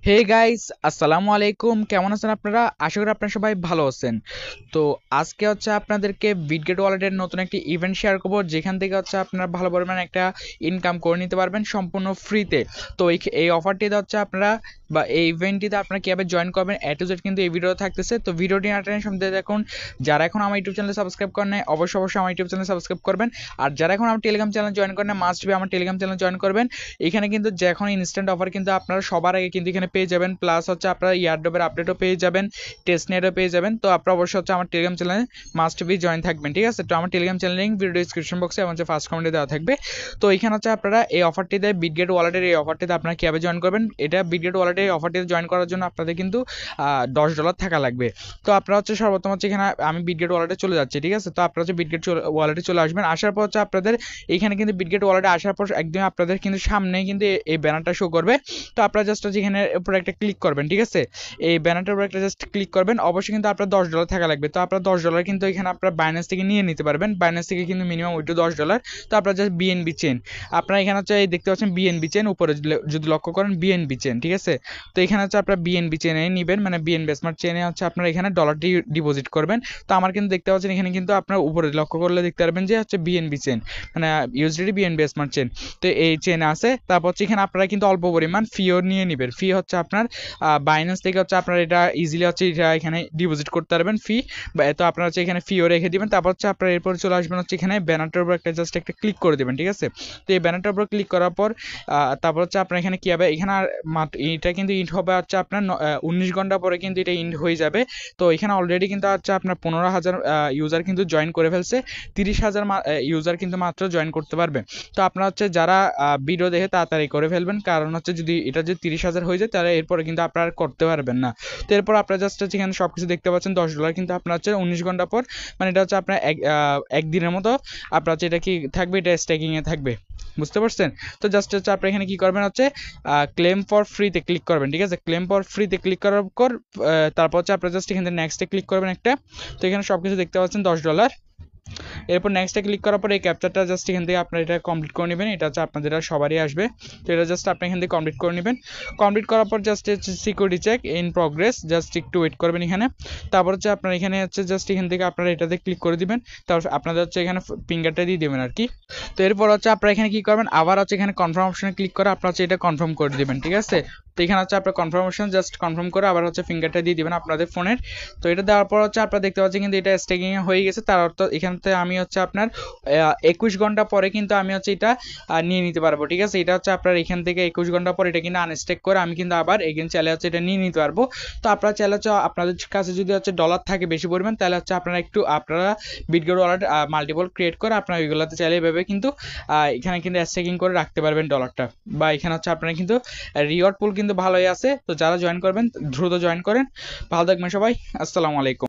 Hey guys, আসসালামু আলাইকুম। কেমন আছেন আপনারা? আশা করি আপনারা সবাই ভালো আছেন। তো আজকে হচ্ছে আপনাদেরকে বিটগেট ওয়ালেটের নতুন একটি ইভেন্ট শেয়ার করব, যেখান থেকে হচ্ছে আপনারা ভালো পরিমাণে একটা ইনকাম করে নিতে পারবেন সম্পূর্ণ ফ্রিতে। তো এই অফারটিতে হচ্ছে আপনারা বা এই ইভেন্টটিতে আপনারা কীভাবে জয়েন করবেন এ টু জেড কিন্তু এই ভিডিও থাকতেছে। তো ভিডিওটি না টেনে সম্পূর্ণ দেখুন। যারা এখন আমার ইউটিউব চ্যানেলে সাবস্ক্রাইব করেন নাই, অবশ্যই আমার ইউটিউব চ্যানেলে সাবস্ক্রাইব করবেন। আর যারা এখন আমার টেলিগ্রাম চ্যানেল জয়েন করেন না, মাস্ট বি আমার টেলিগ্রাম চ্যানেল জয়েন করবেন। এখানে কিন্তু যে এখন ইনস্ট্যান্ট অফার কিন্তু আপনারা সবার আগে কিন্তু এখানে পেয়ে যাবেন, প্লাস হচ্ছে আপনারা ইয়ারড্রপের আপডেটও পেয়ে যাবেন, টেস্ট নেটও পেয়ে যাবেন। তো আপনারা অবশ্যই হচ্ছে আমার টেলিগ্রাম চ্যানেলে মাস্ট বি জয়েন থাকবেন, ঠিক আছে? তো আমার Telegram channel link video description বক্সে এবং ফার্স্ট কমেন্টে দেওয়া থাকবে। তো এখানে হচ্ছে আপনারা এই অফারটিতে বিটগেট ওয়ালেটের এই অফারটিতে আপনারা কীভাবে জয়েন করবেন, এটা বিটগেট ওয়ালেটের এই অফারটিতে জয়েন করার জন্য আপনাদের কিন্তু $10 থাকা লাগবে। তো আপনারা হচ্ছে সর্বপ্রথম হচ্ছে এখানে আমি বিটগেট ওয়ালেটে চলে যাচ্ছি, ঠিক আছে? তো আপনারা হচ্ছে বিটগেট ওয়ালেটে চলে আসবেন। আসার পর হচ্ছে আপনাদের এখানে কিন্তু বিটগেট ওয়ালেটে আসার পর একদম আপনাদের কিন্তু সামনে কিন্তু এই ব্যানারটা শো করবে। তো আপনারা জাস্ট হচ্ছে এখানে উপরে একটা ক্লিক করবেন, ঠিক আছে? এই ব্যানারটার উপরে একটা জাস্ট ক্লিক করবেন। অবশ্যই কিন্তু আপনার $10 থাকা লাগবে। তো আপনার $10 কিন্তু এখানে আপনার বাইন্যান্স থেকে নিয়ে নিতে পারবেন। বাইন্যান্স থেকে কিন্তু মিনিমাম উইথড্র $10। তো আপনারা জাস্ট বিএনবি চেন, আপনারা এখানে হচ্ছে দেখতে পাচ্ছেন বিএনবি চেন উপরে যদি লক্ষ্য করেন বিএনবি চেন, ঠিক আছে? তো এখানে হচ্ছে আপনারা বিএনবি চেনে নেবেন, মানে বিএনবি স্মার্ট চেনে হচ্ছে আপনারা এখানে ডলারটি ডিপোজিট করবেন। তো আমার কিন্তু দেখতে পাচ্ছেন এখানে কিন্তু আপনার উপরে লক্ষ্য করলে দেখতে পারবেন যে হচ্ছে বিএনবি চেন, মানে ইউএসডিটি বিএনবি স্মার্ট চেন। তো এই চেন আছে। তারপর হচ্ছে এখানে আপনারা কিন্তু অল্প পরিমাণ ফিও নিয়ে নেবেন। ফি হচ্ছে আপনার বাইন্যান্স থেকে হচ্ছে আপনারা এটা ইজিলি হচ্ছে এটা এখানে ডিপোজিট করতে পারবেন ফি। তো আপনারা হচ্ছে এখানে ফিও রেখে দিবেন। তারপর হচ্ছে আপনারা এরপর চলে আসবেন হচ্ছে এখানে ব্যানারটার উপর জাস্ট একটা ক্লিক করে দেবেন, ঠিক আছে? তো এই ব্যানারটার উপর ক্লিক করার পর তারপর হচ্ছে আপনার এখানে কী হবে, এখানে আর এটা কিন্তু ইন্ট হবে হচ্ছে আপনার 19 ঘন্টা পরে কিন্তু এটা ইন্ট হয়ে যাবে। তো এখানে অলরেডি কিন্তু হচ্ছে আপনার 15,000 ইউজার কিন্তু জয়েন করে ফেলছে। 30,000 ইউজার কিন্তু মাত্র জয়েন করতে পারবে। তো আপনারা হচ্ছে যারা ভিডিও দেখে তাড়াতাড়ি করে ফেলবেন, কারণ হচ্ছে যদি এটা যদি 30,000 হয়ে যায় তাহলে এরপরে কিন্তু আপনারা করতে পারবেন না। তো এরপর আপনারা জাস্ট হচ্ছে এখানে সব কিছু দেখতে পাচ্ছেন $10 কিন্তু আপনার হচ্ছে 19 ঘন্টা পর, মানে এটা হচ্ছে আপনার একদিনের মতো আপনার হচ্ছে এটা কি থাকবে, এটা স্ট্যাকিংয়ে থাকবে, বুঝতে পারছেন? তো জাস্ট হচ্ছে আপনি এখানে কি করবেন হচ্ছে ক্লেম ফর ফ্রিতে ক্লিক করবেন, ঠিক আছে? ক্লেম ফর ফ্রিতে ক্লিক করার পর তারপর হচ্ছে আপনার জাস্ট এখানে নেক্সটে ক্লিক করবেন একটা। তো এখানে সব কিছু দেখতে পাচ্ছেন $10। এরপর নেক্সটে ক্লিক করার পর এই ক্যাপচারটা জাস্ট এখান থেকে আপনারা এটা কমপ্লিট করে নেবেন। এটা হচ্ছে আপনাদের সবারই আসবে। তো এটা জাস্ট আপনি এখান থেকে কমপ্লিট করে নেবেন। কমপ্লিট করার পর জাস্ট হচ্ছে security check in progress, just একটু ওয়েট করবেন এখানে। তারপর হচ্ছে আপনার এখানে হচ্ছে জাস্ট এখান থেকে আপনারা এটাতে ক্লিক করে দিবেন। তারপর আপনাদের হচ্ছে এখানে ফিঙ্গারটা দিয়ে দেবেন আর কি। তো এরপর হচ্ছে আপনারা এখানে কি করবেন, আবার হচ্ছে এখানে কনফার্ম অপশনে ক্লিক করে আপনারা হচ্ছে এটা কনফার্ম করে দিবেন, ঠিক আছে? তো এখানে হচ্ছে আপনার কনফার্মেশন জাস্ট কনফার্ম করে আবার হচ্ছে ফিঙ্গারটা দিয়ে দিবেন আপনাদের ফোনের। তো এটা দেওয়ার পর হচ্ছে আপনারা দেখতে পাচ্ছেন কিন্তু এটা স্টেকিং হয়ে গেছে। তার অর্থ এখান থেকে আমি হচ্ছে আপনার 21 ঘন্টা পরে কিন্তু আমি হচ্ছে এটা নিয়ে নিতে পারবো, ঠিক আছে? এটা হচ্ছে আপনার এখান থেকে 21 ঘন্টা পর এটা কিন্তু আনস্টেক করে আমি কিন্তু আবার এগেন চাইলে হচ্ছে এটা নিয়ে নিতে পারবো। তো আপনারা চাইলে হচ্ছে আপনাদের কাছে যদি হচ্ছে ডলার থাকে বেশি পরিমাণ, তাহলে হচ্ছে আপনারা আপনারা বিটগেট ওয়ালেট মাল্টিপল ক্রিয়েট করে আপনারা ওইগুলোতে চাইলে এভাবে কিন্তু এখানে কিন্তু স্টেকিং করে রাখতে পারবেন ডলারটা। বা এখানে হচ্ছে আপনারা কিন্তু রিওয়ার্ড পুল কিন্তু ভালোই আছে। তো যারা জয়েন করবেন দ্রুত জয়েন করেন। ভালো থাকবেন সবাই, আসসালামু আলাইকুম।